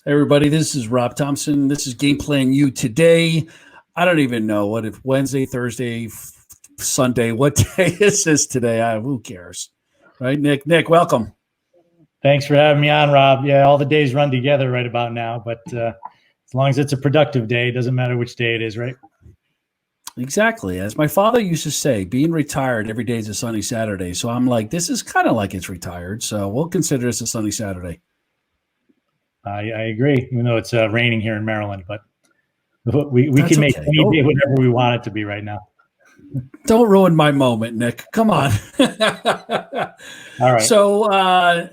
Hey everybody, this is Rob Thompson. This is Game Plan U today. I don't even know what if Wednesday, Thursday, Sunday, what day is this today? Who cares? Right, Nick? Nick, welcome. Thanks for having me on, Rob. Yeah, all the days run together right about now, but as long as it's a productive day, it doesn't matter which day it is, right? Exactly. As my father used to say, being retired every day is a sunny Saturday. So I'm like, this is kind of like it's retired. So we'll consider this a sunny Saturday. I agree, even though it's raining here in Maryland, but we can make okay. any day whatever we want it to be right now. Don't ruin my moment, Nick. Come on. All right. So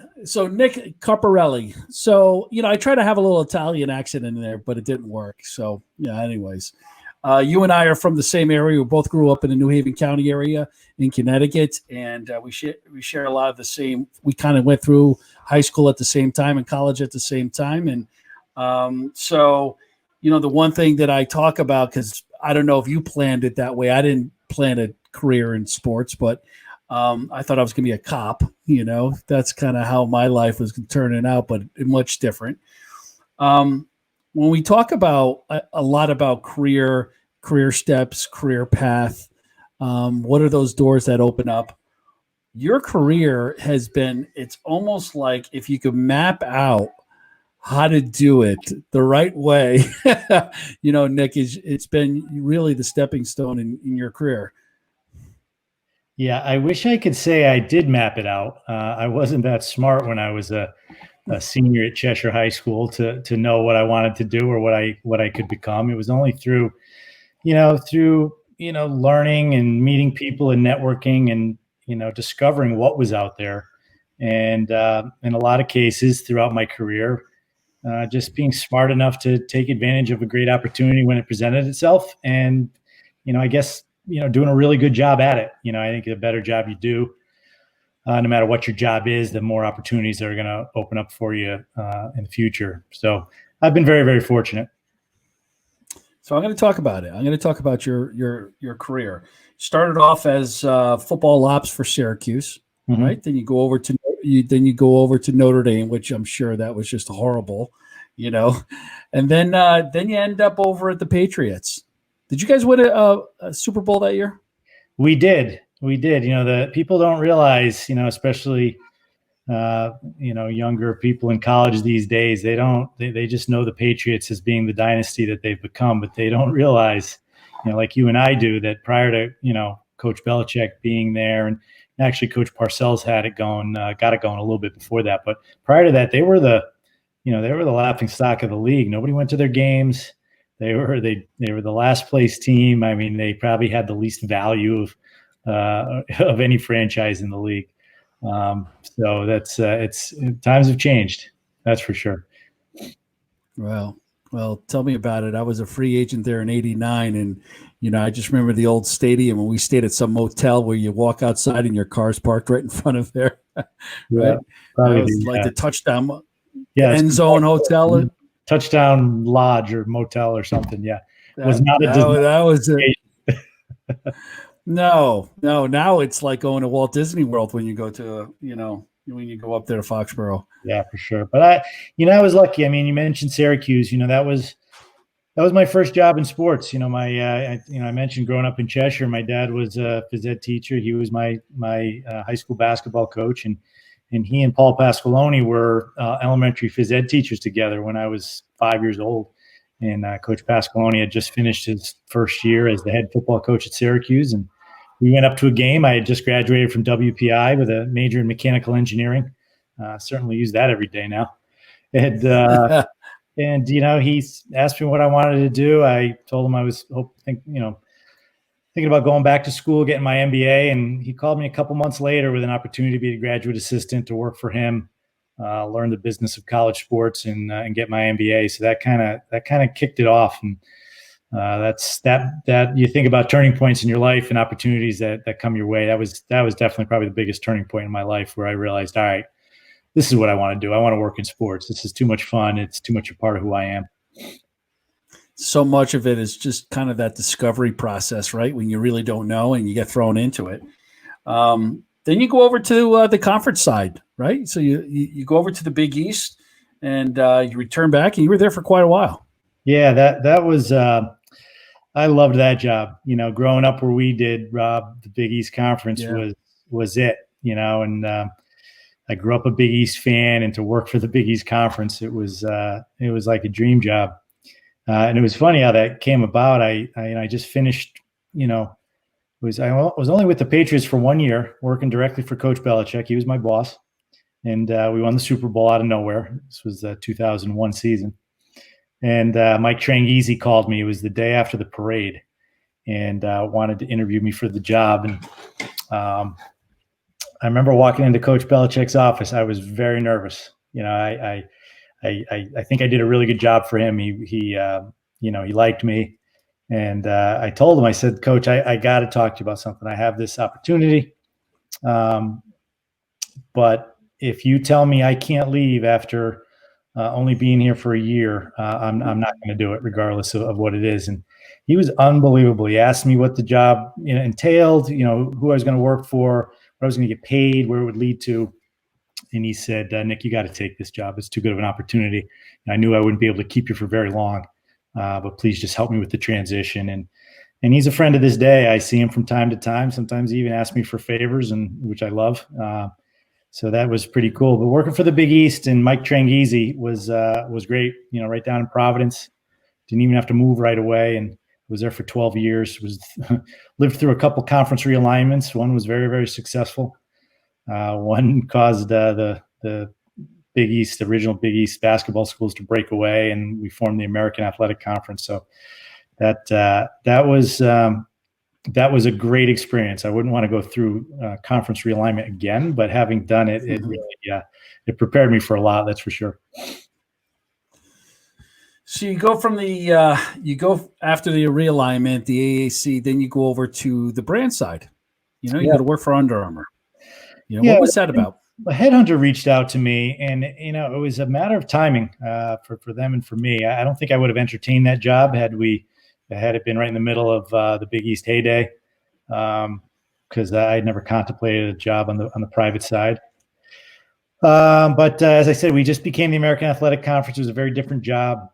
Nick Carparelli. So, I try to have a little Italian accent in there, but it didn't work. So, anyways. You and I are from the same area. We both grew up in the New Haven County area in Connecticut, and we share a lot of the same. We kind of went through high school at the same time and college at the same time. And the one thing that I talk about, because I don't know if you planned it that way. I didn't plan a career in sports, but I thought I was going to be a cop. That's kind of how my life was turning out, but much different. When we talk about a lot about career steps, career path, what are those doors that open up? Your career has been, it's almost like if you could map out how to do it the right way, Nick, it's been really the stepping stone in your career. Yeah, I wish I could say I did map it out. I wasn't that smart when I was a senior at Cheshire High School to know what I wanted to do or what I could become. It was only through learning and meeting people and networking and discovering what was out there, and in a lot of cases throughout my career, just being smart enough to take advantage of a great opportunity when it presented itself, and I guess doing a really good job at it. I think the better job you do, no matter what your job is, the more opportunities that are going to open up for you in the future. So I've been very, very fortunate. So I'm going to talk about it. I'm going to talk about your career. Started off as football ops for Syracuse, mm-hmm. right? Then you go over to Notre Dame, which I'm sure that was just horrible, And then you end up over at the Patriots. Did you guys win a Super Bowl that year? We did. The people don't realize, especially younger people in college these days, they just know the Patriots as being the dynasty that they've become, but they don't realize, like you and I do, that prior to, Coach Belichick being there, and actually Coach Parcells had it going, got it going a little bit before that. But prior to that, they were the laughing stock of the league. Nobody went to their games. They were the last place team. I mean, they probably had the least value of any franchise in the league. So that's times have changed. That's for sure. Well, tell me about it. I was a free agent there in '89, and I just remember the old stadium when we stayed at some motel where you walk outside and your car's parked right in front of there. Right, yeah, that was like the touchdown, end zone hotel. Touchdown Lodge or motel or something. Yeah. That was it. No. Now it's like going to Walt Disney World when you go to, when you go up there to Foxborough. Yeah, for sure. But I was lucky. I mean, you mentioned Syracuse, that was my first job in sports. I mentioned growing up in Cheshire, my dad was a phys ed teacher. He was my high school basketball coach, and he and Paul Pasqualoni were elementary phys ed teachers together when I was 5 years old. And Coach Pasqualoni had just finished his first year as the head football coach at Syracuse. And we went up to a game. I had just graduated from WPI with a major in mechanical engineering. Certainly use that every day now. And he asked me what I wanted to do. I told him I was thinking about going back to school, getting my MBA, and he called me a couple months later with an opportunity to be a graduate assistant to work for him, learn the business of college sports, and get my MBA. So that kind of kicked it off. And that you think about turning points in your life and opportunities that come your way. That was definitely probably the biggest turning point in my life, where I realized, all right, this is what I want to do. I want to work in sports. This is too much fun. It's too much a part of who I am. So much of it is just kind of that discovery process, right? When you really don't know and you get thrown into it. Then you go over to the conference side, right? So you go over to the Big East, and you returned back, and you were there for quite a while. Yeah, that was I loved that job. Growing up where we did, Rob, the Big East Conference was it. And I grew up a Big East fan, and to work for the Big East Conference, it was like a dream job. And it was funny how that came about. I just finished. I was only with the Patriots for 1 year, working directly for Coach Belichick. He was my boss, and we won the Super Bowl out of nowhere. This was the 2001 season. And Mike Tranghese called me. It was the day after the parade, and wanted to interview me for the job. And I remember walking into Coach Belichick's office. I was very nervous. I think I did a really good job for him. He liked me, and I told him. I said, Coach, I got to talk to you about something. I have this opportunity, but if you tell me I can't leave after only being here for a year, I'm not going to do it, regardless of what it is. And he was unbelievable. He asked me what the job entailed, who I was going to work for, what I was going to get paid, where it would lead to. And he said, Nick, you got to take this job. It's too good of an opportunity. And I knew I wouldn't be able to keep you for very long, but please just help me with the transition. And he's a friend to this day. I see him from time to time. Sometimes he even asks me for favors, which I love. So that was pretty cool. But working for the Big East and Mike Tranghese was great. Right down in Providence. Didn't even have to move right away, and was there for 12 years. Lived through a couple conference realignments. One was very, very successful. One caused the Big East, the original Big East basketball schools, to break away, and we formed the American Athletic Conference. So that was a great experience. I wouldn't want to go through conference realignment again, but having done it, it really it prepared me for a lot. That's for sure. So you go from you go after the realignment, the AAC, then you go over to the brand side. You go to work for Under Armour. What was that about? A headhunter reached out to me, and it was a matter of timing for them and for me. I don't think I would have entertained that job had it been right in the middle of the Big East heyday, because I had never contemplated a job on the private side. But as I said, we just became the American Athletic Conference. It was a very different job.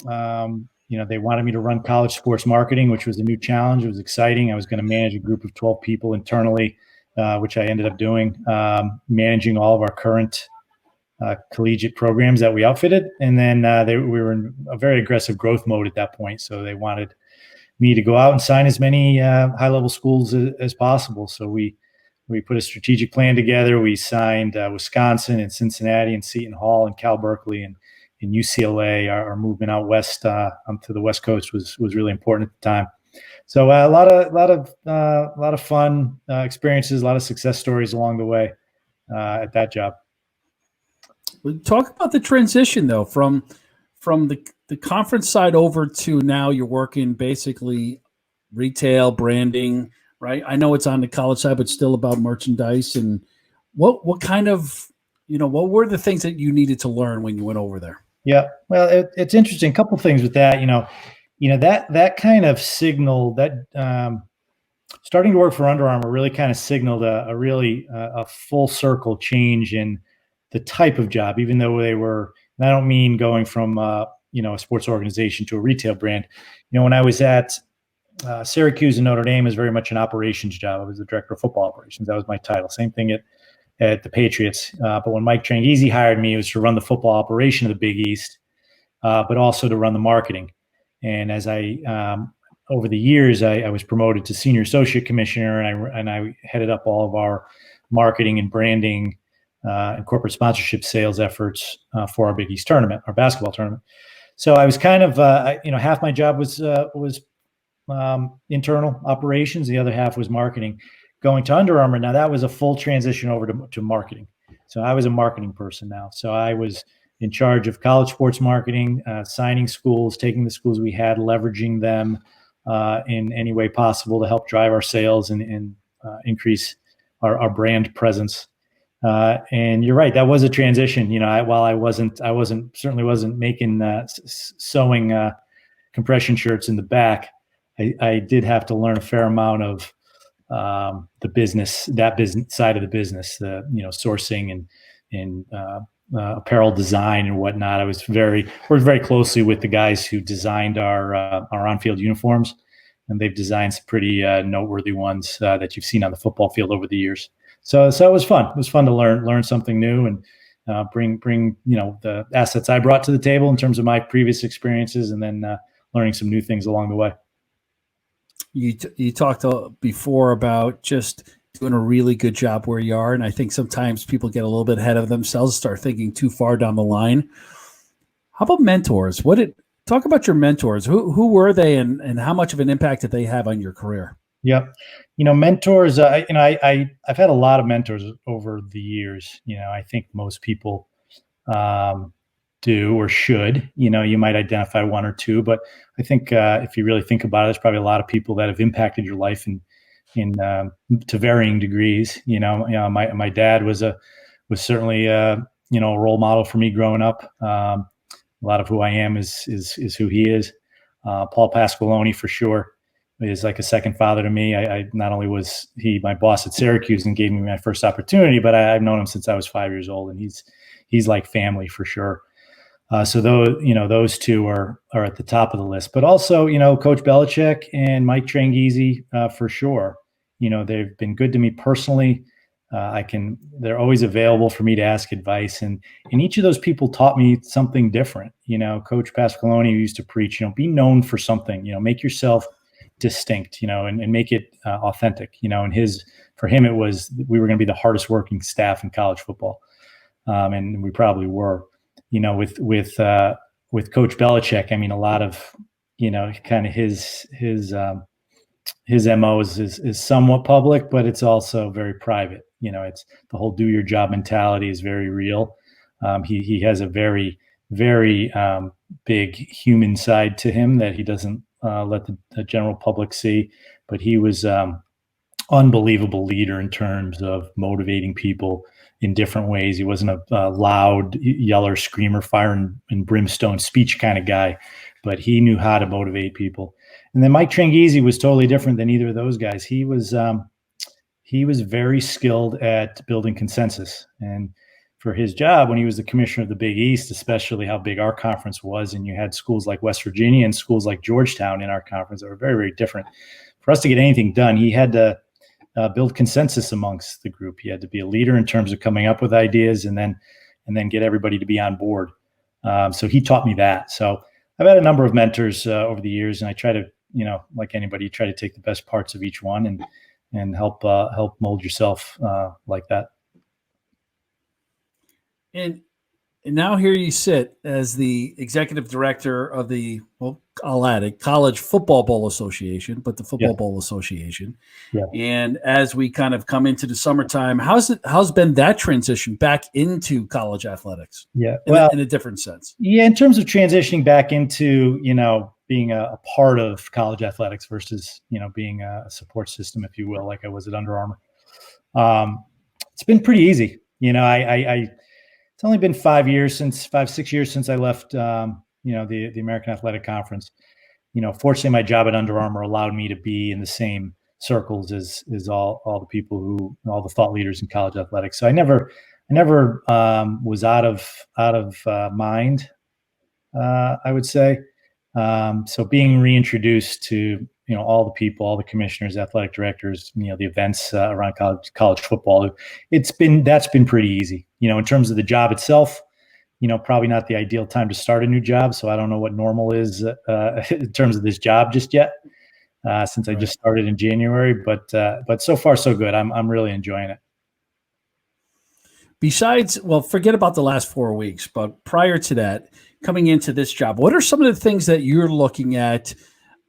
They wanted me to run college sports marketing, which was a new challenge. It was exciting. I was going to manage a group of 12 people internally, which I ended up doing, managing all of our current collegiate programs that we outfitted. And then we were in a very aggressive growth mode at that point. So they wanted me to go out and sign as many high-level schools as possible. So we put a strategic plan together. We signed Wisconsin and Cincinnati and Seton Hall and Cal Berkeley and UCLA. Our movement out west onto the West Coast was really important at the time. So a lot of fun experiences, a lot of success stories along the way at that job. Talk about the transition though, from the conference side over to now you're working basically retail branding, right? I know it's on the college side, but still about merchandise. And what kind of, what were the things that you needed to learn when you went over there? Yeah, well, it's interesting. A couple of things with that, that kind of signal that starting to work for Under Armour really kind of signaled a full circle change in the type of job, even though they were, and I don't mean going from, a sports organization to a retail brand. When I was at Syracuse and Notre Dame, is very much an operations job. I was the director of football operations. That was my title. Same thing at the Patriots. But when Mike Tranghese hired me, it was to run the football operation of the Big East, but also to run the marketing. And as over the years, I was promoted to senior associate commissioner, and I headed up all of our marketing and branding and corporate sponsorship sales efforts for our Big East tournament, our basketball tournament. So I was kind of, half my job was internal operations, the other half was marketing. Going to Under Armour, now that was a full transition over to marketing. So I was a marketing person now. So I was in charge of college sports marketing, signing schools, taking the schools we had, leveraging them in any way possible to help drive our sales and increase our brand presence. And you're right, that was a transition. While I certainly wasn't making sewing compression shirts in the back, I did have to learn a fair amount of that business side of the business, sourcing and apparel design and whatnot. I worked very closely with the guys who designed our on-field uniforms, and they've designed some pretty noteworthy ones that you've seen on the football field over the years. So it was fun. It was fun to learn something new and bring the assets I brought to the table in terms of my previous experiences, and then learning some new things along the way. You talked before about just doing a really good job where you are, and I think sometimes people get a little bit ahead of themselves, start thinking too far down the line. How about mentors? Talk about your mentors. Who were they, and how much of an impact did they have on your career? Yep. Mentors, I've had a lot of mentors over the years. I think most people do or should. You might identify one or two, but I think if you really think about it, there's probably a lot of people that have impacted your life in to varying degrees. My dad was certainly a role model for me growing up. A lot of who I am is who he is. Paul Pasqualoni, for sure, is like a second father to me. I not only was he my boss at Syracuse and gave me my first opportunity, but I've known him since I was 5 years old, and he's like family for sure. So those two are at the top of the list, but also, Coach Belichick and Mike Tranghese, for sure. They've been good to me personally. They're always available for me to ask advice. And each of those people taught me something different. Coach Pasqualoni used to preach, be known for something, make yourself distinct, and make it authentic, and for him, it was, we were going to be the hardest working staff in college football. And we probably were, with Coach Belichick. I mean, a lot of, kind of his MO is somewhat public, but it's also very private. It's the whole do your job mentality is very real. He has a very, very big human side to him that he doesn't let the general public see, but he was unbelievable leader in terms of motivating people in different ways. He wasn't a loud yeller, screamer, fire and brimstone speech kind of guy, but he knew how to motivate people. And then Mike Tranghese was totally different than either of those guys. He was very skilled at building consensus. And for his job, when he was the commissioner of the Big East, especially how big our conference was, and you had schools like West Virginia and schools like Georgetown in our conference that were very, very different. For us to get anything done, he had to build consensus amongst the group. He had to be a leader in terms of coming up with ideas and then get everybody to be on board. So he taught me that. So I've had a number of mentors over the years, and I try to, like anybody, try to take the best parts of each one and help mold yourself like that. And now here you sit as the executive director of the, I'll add it, College Football Bowl Association, but the Football Bowl Association. Yeah. And as we kind of come into the summertime, how's been that transition back into college athletics? Yeah. In a different sense. Yeah. In terms of transitioning back into, being a part of college athletics versus, being a support system, if you will, like I was at Under Armour. It's been pretty easy. It's only been 6 years since I left, the American Athletic Conference. Fortunately, my job at Under Armour allowed me to be in the same circles as all the people all the thought leaders in college athletics. So I never was out of mind, I would say. So being reintroduced to, all the people, all the commissioners, athletic directors, the events around college football, that's been pretty easy. In terms of the job itself, probably not the ideal time to start a new job. So I don't know what normal is in terms of this job just yet, since I just started in January. But so far so good. I'm really enjoying it. Besides, forget about the last 4 weeks, but prior to that, coming into this job, what are some of the things that you're looking at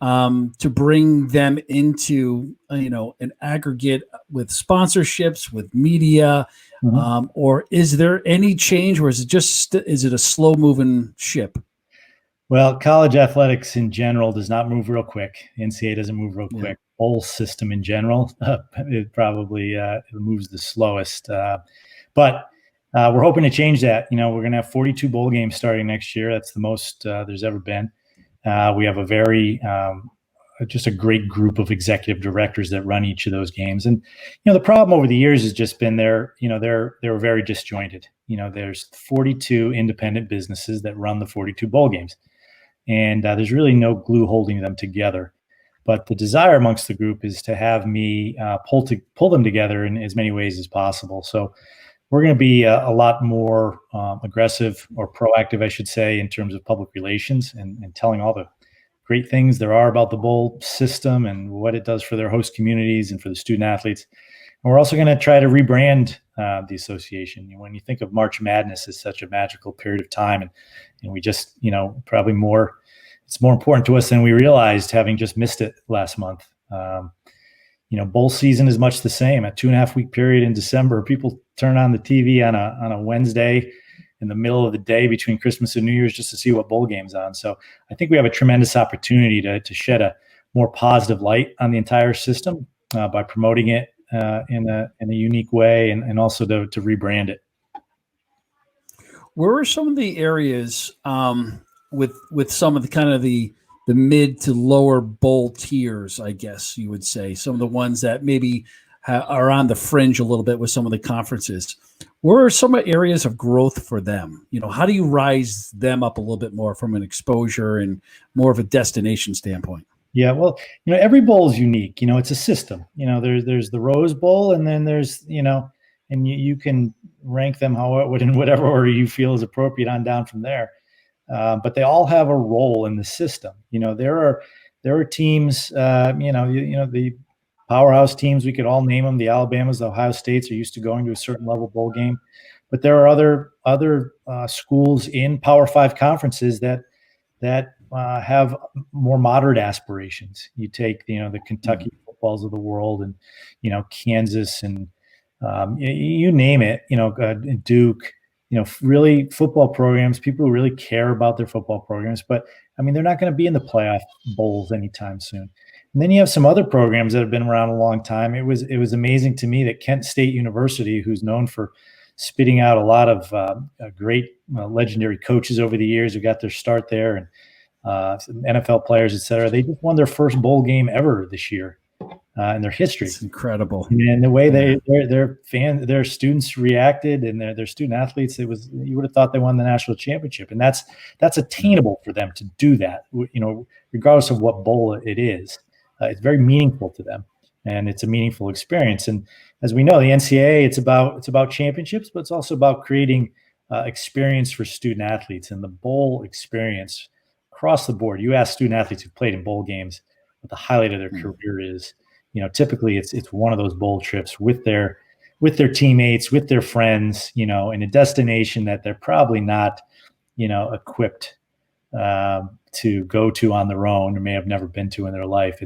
to bring them into, an aggregate with sponsorships, with media, or is there any change, or is it a slow moving ship? Well, college athletics in general does not move real quick. NCAA doesn't move real quick. Bowl system in general, it probably moves the slowest. But we're hoping to change that. We're going to have 42 bowl games starting next year. That's the most there's ever been. We have a very just a great group of executive directors that run each of those games. And the problem over the years has just been they were very disjointed. there's 42 independent businesses that run the 42 bowl games. And there's really no glue holding them together. But the desire amongst the group is to have me pull them together in as many ways as possible. So we're going to be a lot more aggressive, or proactive, I should say, in terms of public relations and telling all the great things there are about the bowl system and what it does for their host communities and for the student athletes. And we're also going to try to rebrand the association. When you think of March Madness as such a magical period of time, and we just, probably it's more important to us than we realized, having just missed it last month. Bowl season is much the same. A 2.5 week period in December, people turn on the TV on a Wednesday in the middle of the day between Christmas and New Year's just to see what bowl game's on. So I think we have a tremendous opportunity to shed a more positive light on the entire system by promoting it in a unique way, and also to rebrand it. Where are some of the areas with some of the kind of the mid to lower bowl tiers, I guess you would say, some of the ones that maybe are on the fringe a little bit with some of the conferences? Where are some areas of growth for them? How do you rise them up a little bit more from an exposure and more of a destination standpoint? Yeah, well, every bowl is unique. It's a system. There's the Rose Bowl, and then there's, and you can rank them in whatever order you feel is appropriate on down from there. But they all have a role in the system. There are teams, the powerhouse teams, we could all name them. The Alabamas, the Ohio States are used to going to a certain level bowl game. But there are other schools in Power 5 conferences that have more moderate aspirations. You take, the Kentucky footballs of the world, and, Kansas, and you name it, Duke, really football programs, people who really care about their football programs. But they're not going to be in the playoff bowls anytime soon. And then you have some other programs that have been around a long time. It was amazing to me that Kent State University, who's known for spitting out a lot of great legendary coaches over the years who got their start there, and NFL players, et cetera, they just won their first bowl game ever this year in their history. It's incredible. And the way their students reacted, and their student athletes, you would have thought they won the national championship. And that's attainable for them to do that, regardless of what bowl it is. It's very meaningful to them, and it's a meaningful experience. And as we know, the NCAA, it's about championships, but it's also about creating experience for student athletes. And the bowl experience across the board, you ask student athletes who've played in bowl games what the highlight of their career is. Typically it's one of those bowl trips with their teammates, with their friends, in a destination that they're probably not, equipped to go to on their own, or may have never been to in their life.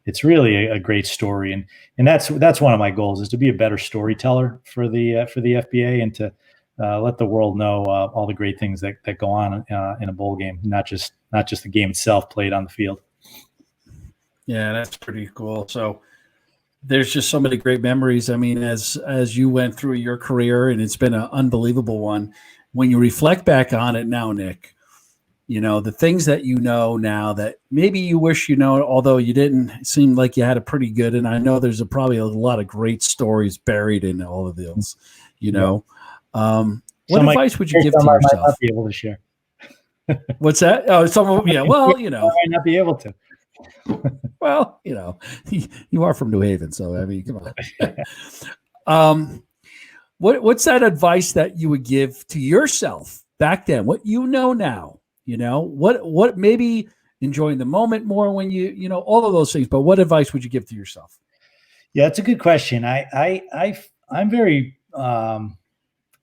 It's really a great story, and that's one of my goals, is to be a better storyteller for the FBA, and to let the world know all the great things that go on in a bowl game, not just the game itself played on the field. Yeah, that's pretty cool. So there's just so many great memories. As you went through your career, and it's been an unbelievable one. When you reflect back on it now, Nick, the things that now that maybe you wish although you didn't, it seemed like you had a pretty good, and I know there's probably a lot of great stories buried in all of those, What advice would you give to yourself? I might not be able to share. What's that? Oh, some of them, yeah. Well, I might not be able to. Well, you are from New Haven, so come on. What's that advice that you would give to yourself back then? What now? What maybe enjoying the moment more when all of those things. But what advice would you give to yourself? Yeah, it's a good question. I'm very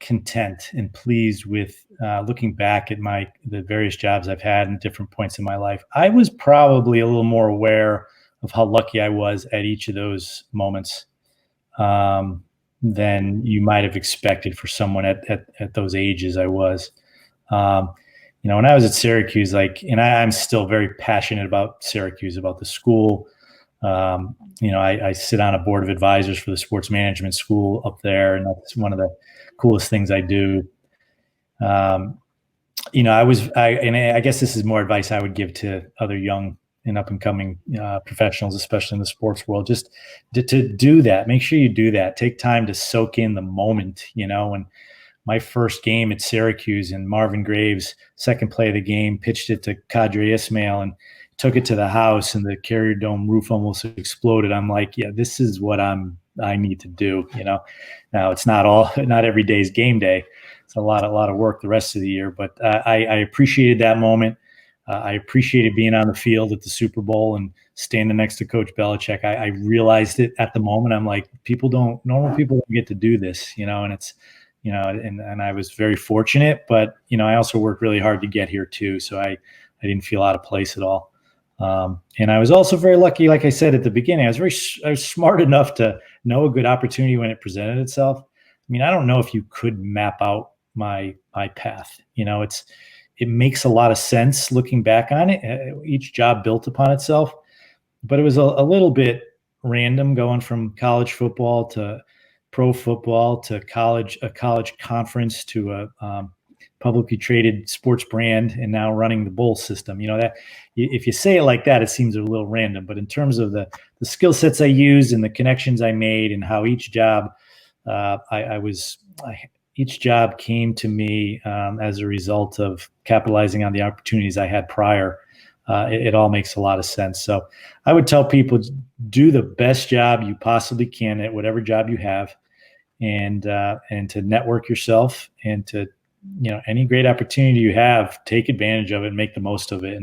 content and pleased with looking back at the various jobs I've had in different points in my life. I was probably a little more aware of how lucky I was at each of those moments than you might have expected for someone at those ages I was. When I was at Syracuse, and I'm still very passionate about Syracuse, about the school. I sit on a board of advisors for the sports management school up there, and that's one of the coolest things I do. I guess this is more advice I would give to other young and up and coming professionals, especially in the sports world, just to do that. Make sure you do that. Take time to soak in the moment, my first game at Syracuse, and Marvin Graves, second play of the game, pitched it to Kadri Ismail and took it to the house, and the Carrier Dome roof almost exploded. I'm like, yeah, this is what I need to do. Now it's not every day's game day. It's a lot of work the rest of the year, but I appreciated that moment. I appreciated being on the field at the Super Bowl and standing next to Coach Belichick. I realized it at the moment. I'm like, normal people don't get to do this, and it's, and I was very fortunate, but, I also worked really hard to get here too. So I didn't feel out of place at all. And I was also very lucky, like I said at the beginning, I was smart enough to know a good opportunity when it presented itself. I mean, I don't know if you could map out my path. It makes a lot of sense looking back on it. Each job built upon itself, but it was a little bit random going from college football to pro football to a college conference to a publicly traded sports brand, and now running the bowl system. That if you say it like that, it seems a little random, but in terms of the skill sets I used and the connections I made and how each job each job came to me as a result of capitalizing on the opportunities I had prior. It all makes a lot of sense. So I would tell people, do the best job you possibly can at whatever job you have, and to network yourself, and to, any great opportunity you have, take advantage of it and make the most of it,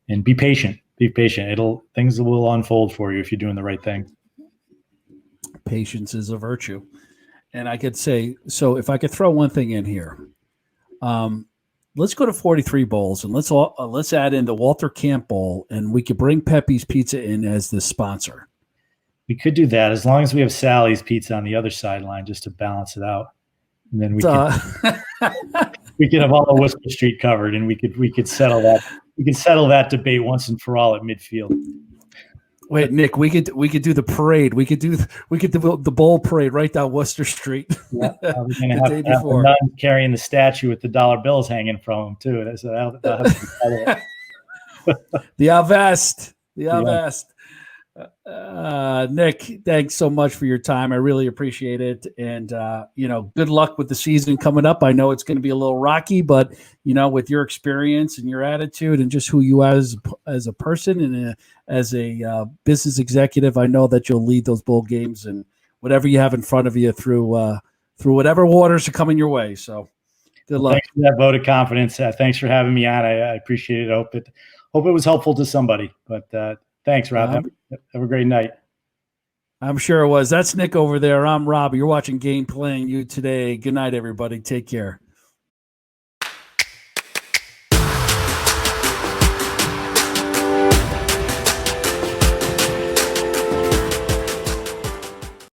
and be patient. Be patient. Things will unfold for you if you're doing the right thing. Patience is a virtue. And I could say, so if I could throw one thing in here, let's go to 43 bowls, and let's add in the Walter Camp Bowl, and we could bring Pepe's Pizza in as the sponsor. We could do that, as long as we have Sally's Pizza on the other sideline just to balance it out. And then we could have all of Worcester Street covered, and we could settle that. We could settle that debate once and for all at midfield. Wait, Nick, we could do the parade. We could do the bowl parade right down Worcester Street. Yeah, we're going to have the nuns carrying the statue with the dollar bills hanging from them too. So the Avest. Nick, thanks so much for your time. I really appreciate it. And, good luck with the season coming up. I know it's going to be a little rocky, but, with your experience and your attitude and just who you are as a person and as a business executive, I know that you'll lead those bowl games and whatever you have in front of you through whatever waters are coming your way. So good luck. Thanks for that vote of confidence. Thanks for having me on. I appreciate it. I hope it was helpful to somebody, but, thanks, Rob. Have a great night. I'm sure it was. That's Nick over there. I'm Rob. You're watching Game Playing You today. Good night, everybody. Take care.